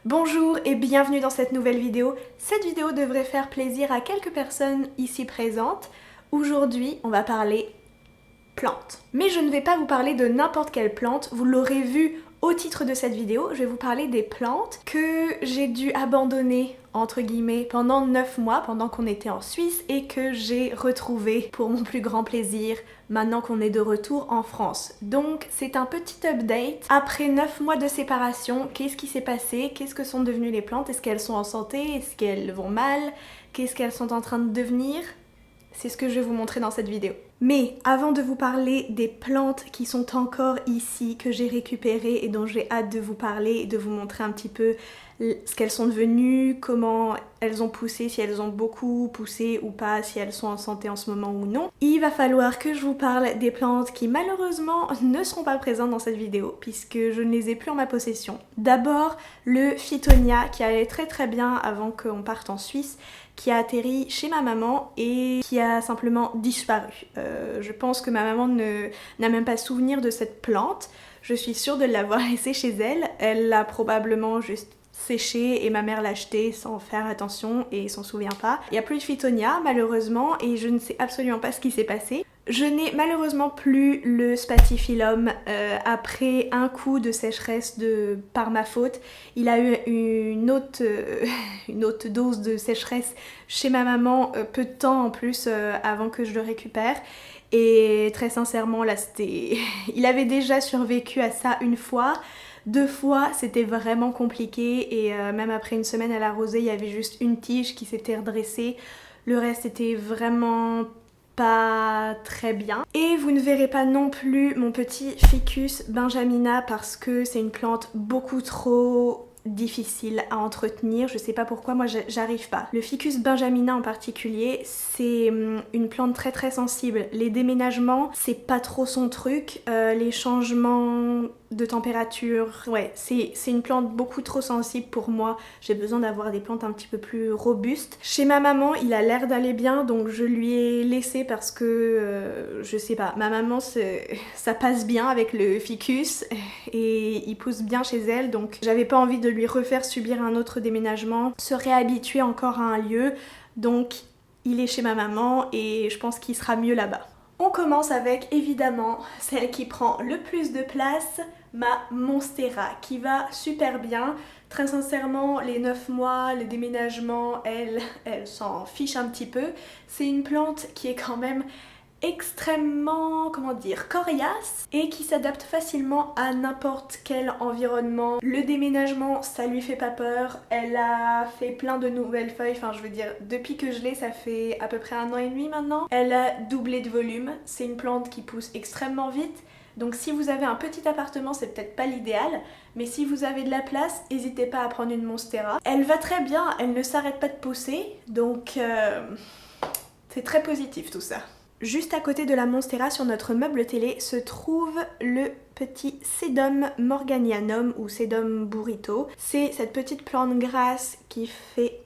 Bonjour et bienvenue dans cette nouvelle vidéo. Cette vidéo devrait faire plaisir à quelques personnes ici présentes. Aujourd'hui, on va parler plantes. Mais je ne vais pas vous parler de n'importe quelle plante, vous l'aurez vu au titre de cette vidéo, je vais vous parler des plantes que j'ai dû abandonner entre guillemets pendant 9 mois, pendant qu'on était en Suisse et que j'ai retrouvé pour mon plus grand plaisir maintenant qu'on est de retour en France. Donc c'est un petit update. Après 9 mois de séparation, qu'est-ce qui s'est passé? Qu'est-ce que sont devenues les plantes? Est-ce qu'elles sont en santé? Est-ce qu'elles vont mal? Qu'est-ce qu'elles sont en train de devenir? C'est ce que je vais vous montrer dans cette vidéo. Mais avant de vous parler des plantes qui sont encore ici, que j'ai récupérées et dont j'ai hâte de vous parler et de vous montrer un petit peu ce qu'elles sont devenues, comment elles ont poussé, si elles ont beaucoup poussé ou pas, si elles sont en santé en ce moment ou non, il va falloir que je vous parle des plantes qui malheureusement ne seront pas présentes dans cette vidéo puisque je ne les ai plus en ma possession. D'abord le Phytonia qui allait très bien avant qu'on parte en Suisse, qui a atterri chez ma maman et qui a simplement disparu. Je pense que ma maman n'a même pas souvenir de cette plante. Je suis sûre de l'avoir laissée chez elle. Elle l'a probablement juste séché et ma mère l'a acheté sans faire attention et s'en souvient pas. Il n'y a plus de Phytonia malheureusement et je ne sais absolument pas ce qui s'est passé. Je n'ai malheureusement plus le Spathiphyllum après un coup de sécheresse par ma faute. Il a eu une autre dose de sécheresse chez ma maman peu de temps en plus avant que je le récupère. Et très sincèrement là c'était... il avait déjà survécu à ça une fois. 2 fois c'était vraiment compliqué et même après une semaine à l'arroser il y avait juste une tige qui s'était redressée. Le reste était vraiment pas très bien. Et vous ne verrez pas non plus mon petit Ficus benjamina parce que c'est une plante beaucoup trop difficile à entretenir, je sais pas pourquoi, moi j'arrive pas. Le Ficus benjamina en particulier, c'est une plante très sensible. Les déménagements, c'est pas trop son truc. Les changements de température, ouais, c'est une plante beaucoup trop sensible pour moi. J'ai besoin d'avoir des plantes un petit peu plus robustes. Chez ma maman, il a l'air d'aller bien, donc je lui ai laissé parce que, je sais pas, ma maman, ça passe bien avec le Ficus et il pousse bien chez elle, donc j'avais pas envie de lui refaire subir un autre déménagement, se réhabituer encore à un lieu, donc il est chez ma maman et je pense qu'il sera mieux là-bas. On commence avec évidemment celle qui prend le plus de place, ma Monstera, qui va super bien. Très sincèrement, les 9 mois, le déménagement, elle s'en fiche un petit peu. C'est une plante qui est quand même extrêmement, comment dire, coriace et qui s'adapte facilement à n'importe quel environnement. Le déménagement, ça lui fait pas peur. Elle a fait plein de nouvelles feuilles, enfin je veux dire, depuis que je l'ai, ça fait à peu près 1 an et demi maintenant. Elle a doublé de volume. C'est une plante qui pousse extrêmement vite. Donc si vous avez un petit appartement, c'est peut-être pas l'idéal, mais si vous avez de la place, n'hésitez pas à prendre une Monstera. Elle va très bien, elle ne s'arrête pas de pousser, donc c'est très positif tout ça. Juste à côté de la Monstera, sur notre meuble télé, se trouve le petit Sedum morganianum ou Sedum burrito. C'est cette petite plante grasse qui fait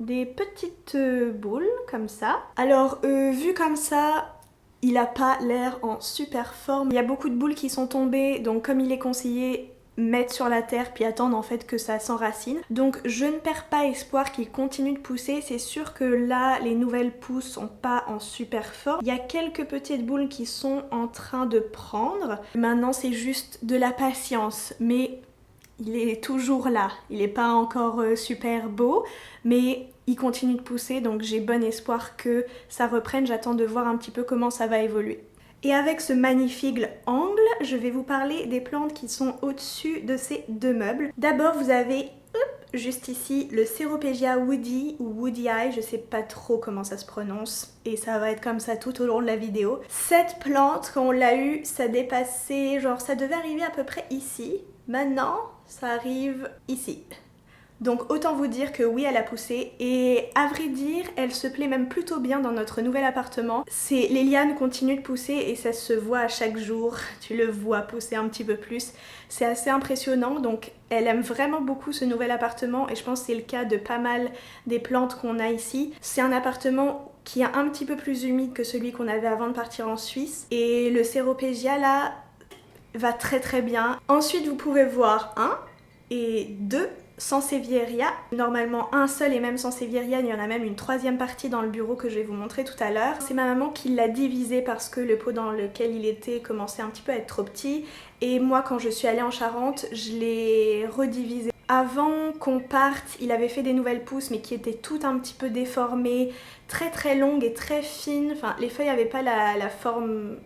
des petites boules comme ça. Alors vu comme ça, il a pas l'air en super forme. Il y a beaucoup de boules qui sont tombées, donc comme il est conseillé, mettre sur la terre puis attendre en fait que ça s'enracine. Donc je ne perds pas espoir qu'il continue de pousser. C'est sûr que là les nouvelles pousses sont pas en super forme. Il y a quelques petites boules qui sont en train de prendre. Maintenant c'est juste de la patience, mais il est toujours là. Il n'est pas encore super beau, mais il continue de pousser, donc j'ai bon espoir que ça reprenne. J'attends de voir un petit peu comment ça va évoluer. Et avec ce magnifique angle, je vais vous parler des plantes qui sont au-dessus de ces 2 meubles. D'abord, vous avez juste ici le Ceropegia woody ou woody eye, je sais pas trop comment ça se prononce et ça va être comme ça tout au long de la vidéo. Cette plante, quand on l'a eue, ça dépassait, genre ça devait arriver à peu près ici. Maintenant, ça arrive ici. Donc autant vous dire que oui, elle a poussé et à vrai dire, elle se plaît même plutôt bien dans notre nouvel appartement. Les lianes continuent de pousser et ça se voit à chaque jour, tu le vois pousser un petit peu plus. C'est assez impressionnant, donc elle aime vraiment beaucoup ce nouvel appartement et je pense que c'est le cas de pas mal des plantes qu'on a ici. C'est un appartement qui est un petit peu plus humide que celui qu'on avait avant de partir en Suisse et le Ceropegia là va très bien. Ensuite vous pouvez voir 1 et 2 Sansevieria. Normalement un seul et même Sansevieria, il y en a même une troisième partie dans le bureau que je vais vous montrer tout à l'heure. C'est ma maman qui l'a divisé parce que le pot dans lequel il était commençait un petit peu à être trop petit. Et moi quand je suis allée en Charente, je l'ai redivisé. Avant qu'on parte, il avait fait des nouvelles pousses mais qui étaient toutes un petit peu déformées, très longues et très fines. Enfin, les feuilles n'avaient pas la forme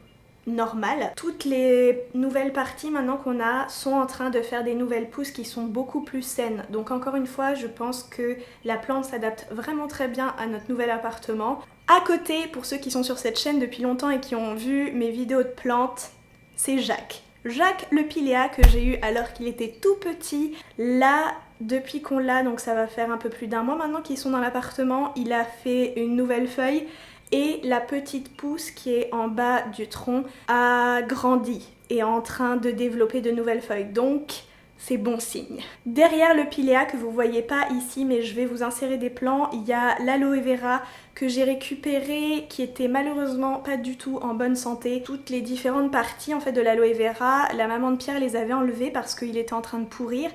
normale. Toutes les nouvelles parties maintenant qu'on a sont en train de faire des nouvelles pousses qui sont beaucoup plus saines. Donc encore une fois, je pense que la plante s'adapte vraiment très bien à notre nouvel appartement. À côté, pour ceux qui sont sur cette chaîne depuis longtemps et qui ont vu mes vidéos de plantes, c'est Jacques. Jacques le Pilea que j'ai eu alors qu'il était tout petit. Là, depuis qu'on l'a, donc ça va faire un peu plus d'un mois maintenant qu'ils sont dans l'appartement, il a fait une nouvelle feuille et la petite pousse qui est en bas du tronc a grandi et est en train de développer de nouvelles feuilles. Donc c'est bon signe. Derrière le Pilea que vous voyez pas ici, mais je vais vous insérer des plants, il y a l'aloe vera que j'ai récupéré qui était malheureusement pas du tout en bonne santé. Toutes les différentes parties en fait de l'aloe vera, la maman de Pierre les avait enlevées parce qu'il était en train de pourrir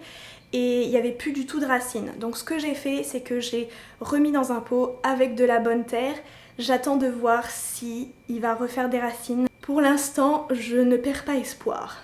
et il n'y avait plus du tout de racines. Donc ce que j'ai fait, c'est que j'ai remis dans un pot avec de la bonne terre. J'attends de voir si il va refaire des racines. Pour l'instant, je ne perds pas espoir.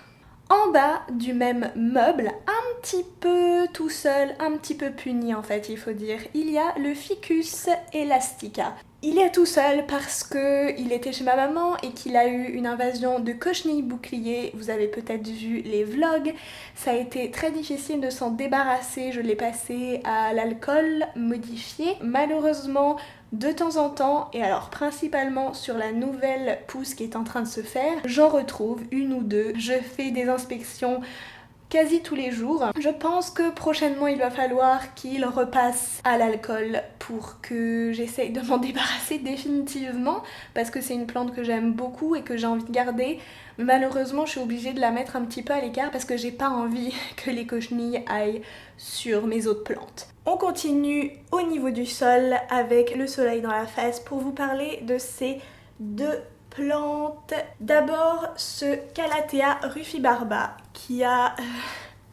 En bas du même meuble, un petit peu tout seul, un petit peu puni en fait il faut dire, il y a le Ficus elastica. Il est tout seul parce qu'il était chez ma maman et qu'il a eu une invasion de cochenilles boucliers. Vous avez peut-être vu les vlogs. Ça a été très difficile de s'en débarrasser. Je l'ai passé à l'alcool modifié. Malheureusement, de temps en temps, et alors principalement sur la nouvelle pousse qui est en train de se faire, j'en retrouve une ou deux. Je fais des inspections quasi tous les jours. Je pense que prochainement il va falloir qu'il repasse à l'alcool pour que j'essaye de m'en débarrasser définitivement parce que c'est une plante que j'aime beaucoup et que j'ai envie de garder. Malheureusement je suis obligée de la mettre un petit peu à l'écart parce que j'ai pas envie que les cochenilles aillent sur mes autres plantes. On continue au niveau du sol avec le soleil dans la face pour vous parler de ces deux plantes. D'abord ce Calathea rufibarba qui a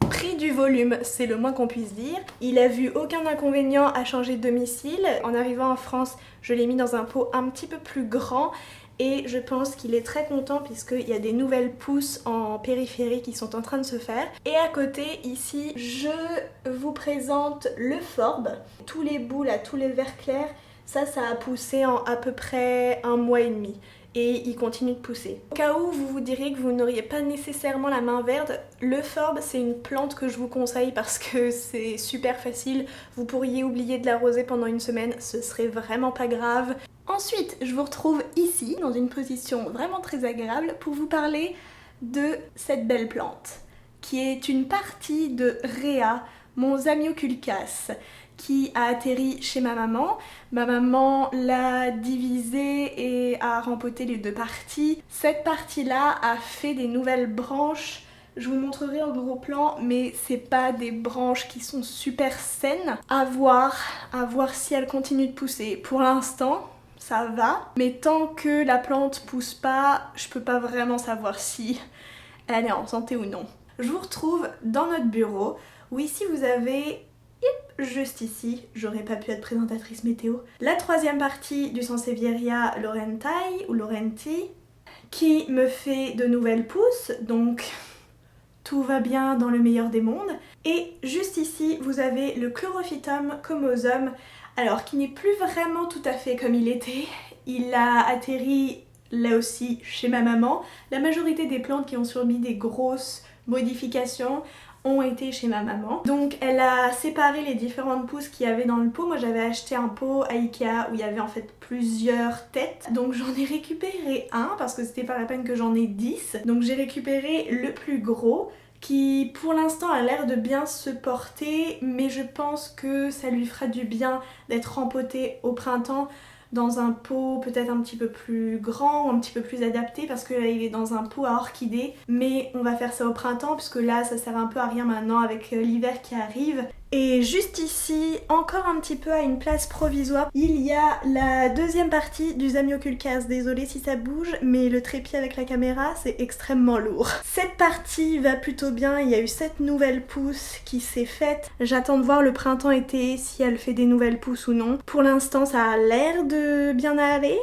pris du volume, c'est le moins qu'on puisse dire. Il a vu aucun inconvénient à changer de domicile. En arrivant en France, je l'ai mis dans un pot un petit peu plus grand et je pense qu'il est très content puisqu'il y a des nouvelles pousses en périphérie qui sont en train de se faire. Et à côté, ici, je vous présente le Forbe. Tous les bouts là, tous les verts clairs, ça a poussé en à peu près un mois et demi. Et il continue de pousser. Au cas où vous vous diriez que vous n'auriez pas nécessairement la main verte, le Forbe c'est une plante que je vous conseille parce que c'est super facile. Vous pourriez oublier de l'arroser pendant une semaine, ce serait vraiment pas grave. Ensuite, je vous retrouve ici, dans une position vraiment très agréable pour vous parler de cette belle plante, qui est une partie de Rhea, mon Zamioculcas, qui a atterri chez ma maman. Ma maman l'a divisé et a rempoté les deux parties. Cette partie-là a fait des nouvelles branches. Je vous montrerai en gros plan, mais c'est pas des branches qui sont super saines. À voir si elle continue de pousser. Pour l'instant, ça va, mais tant que la plante pousse pas, je peux pas vraiment savoir si elle est en santé ou non. Je vous retrouve dans notre bureau, où ici vous avez, juste ici, j'aurais pas pu être présentatrice météo, la troisième partie du Sansevieria Laurentii ou Laurenti, qui me fait de nouvelles pousses, donc tout va bien dans le meilleur des mondes. Et juste ici, vous avez le Chlorophytum comosum, alors qui n'est plus vraiment tout à fait comme il était. Il a atterri là aussi chez ma maman. La majorité des plantes qui ont subi des grosses modifications ont été chez ma maman. Donc elle a séparé les différentes pousses qu'il y avait dans le pot. Moi j'avais acheté un pot à Ikea où il y avait en fait plusieurs têtes. Donc j'en ai récupéré un parce que c'était pas la peine que j'en ai 10. Donc j'ai récupéré le plus gros qui pour l'instant a l'air de bien se porter, mais je pense que ça lui fera du bien d'être rempoté au printemps dans un pot peut-être un petit peu plus grand, un petit peu plus adapté, parce que là il est dans un pot à orchidées, mais on va faire ça au printemps puisque là ça sert un peu à rien maintenant avec l'hiver qui arrive. Et juste ici, encore un petit peu à une place provisoire, il y a la deuxième partie du Zamioculcas. Désolée si ça bouge, mais le trépied avec la caméra, c'est extrêmement lourd. Cette partie va plutôt bien, il y a eu cette nouvelle pousse qui s'est faite. J'attends de voir le printemps-été si elle fait des nouvelles pousses ou non. Pour l'instant, ça a l'air de bien aller.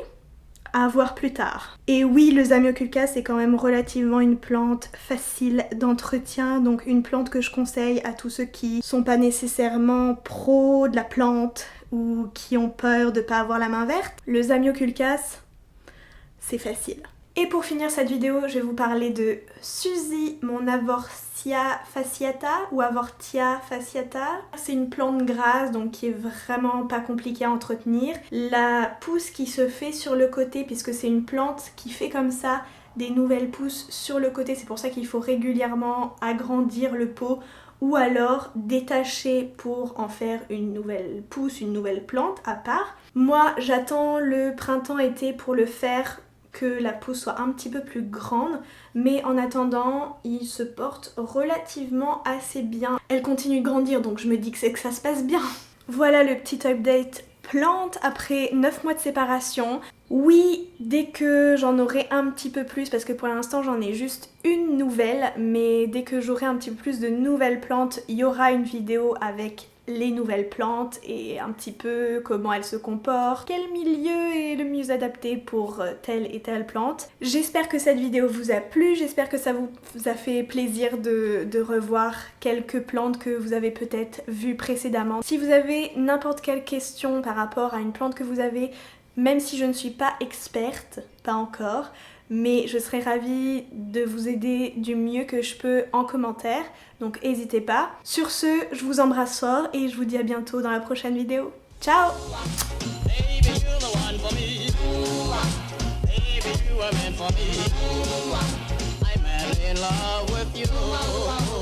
À voir plus tard. Et oui, le Zamioculcas c'est quand même relativement une plante facile d'entretien, donc une plante que je conseille à tous ceux qui sont pas nécessairement pros de la plante ou qui ont peur de pas avoir la main verte. Le Zamioculcas, c'est facile. Et pour finir cette vidéo, je vais vous parler de Suzy, mon Avortia fasciata ou Avortia fasciata. C'est une plante grasse, donc qui est vraiment pas compliquée à entretenir. La pousse qui se fait sur le côté, puisque c'est une plante qui fait comme ça des nouvelles pousses sur le côté, c'est pour ça qu'il faut régulièrement agrandir le pot ou alors détacher pour en faire une nouvelle pousse, une nouvelle plante à part. Moi, j'attends le printemps-été pour le faire, que la pousse soit un petit peu plus grande, mais en attendant il se porte relativement assez bien. Elle continue de grandir, donc je me dis que c'est que ça se passe bien. Voilà le petit update plante après 9 mois de séparation. Oui, dès que j'en aurai un petit peu plus, parce que pour l'instant j'en ai juste une nouvelle, mais dès que j'aurai un petit peu plus de nouvelles plantes, il y aura une vidéo avec les nouvelles plantes et un petit peu comment elles se comportent, quel milieu est le mieux adapté pour telle et telle plante. J'espère que cette vidéo vous a plu, j'espère que ça vous a fait plaisir de revoir quelques plantes que vous avez peut-être vues précédemment. Si vous avez n'importe quelle question par rapport à une plante que vous avez, même si je ne suis pas experte, pas encore, mais je serais ravie de vous aider du mieux que je peux en commentaire, donc n'hésitez pas. Sur ce, je vous embrasse fort et je vous dis à bientôt dans la prochaine vidéo. Ciao! Baby, you're the one for me. Baby, you were meant for me. I'm madly in love with you.